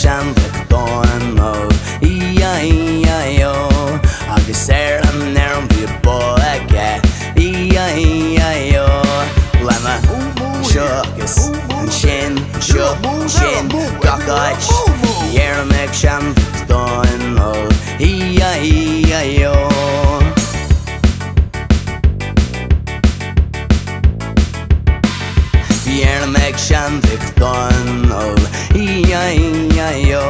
sean victorno Ia-ia-io agus an nerm bhí boige Ia-ia-io Lema seogus an sin seo sin gacaid Dhearmid sean victorno Ia-ia-io Dhearmid sean victorno Ia-ia-io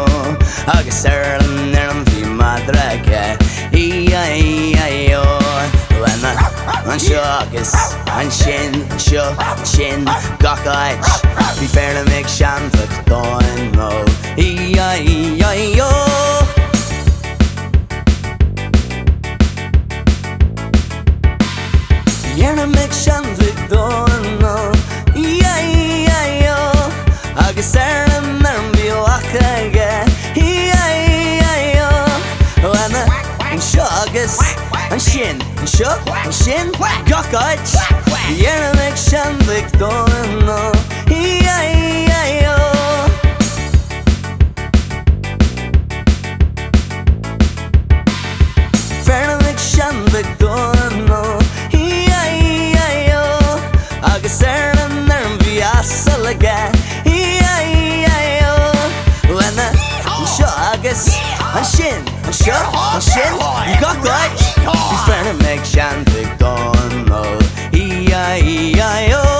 agus an nerm bhí madraige Ia-ia-io Lena an seogus an sin seo sin gacaid Bhí fearlamid sean victorno Ia-ia-io Dhearmid sean victorno Ia-ia-io agus an nerm bhí lachaige Ia-ia-io Lena an seogus an sin seo sin gacaid Dhearmid sean victorno Ia-ia-io Fearlamid sean victorno Ia-ia-io agus an nerm bhí asalaige Ia-ia-io Lena an seogus an sin seo sin gacaid Bhí fearlamid sean victorno Ia-ia-io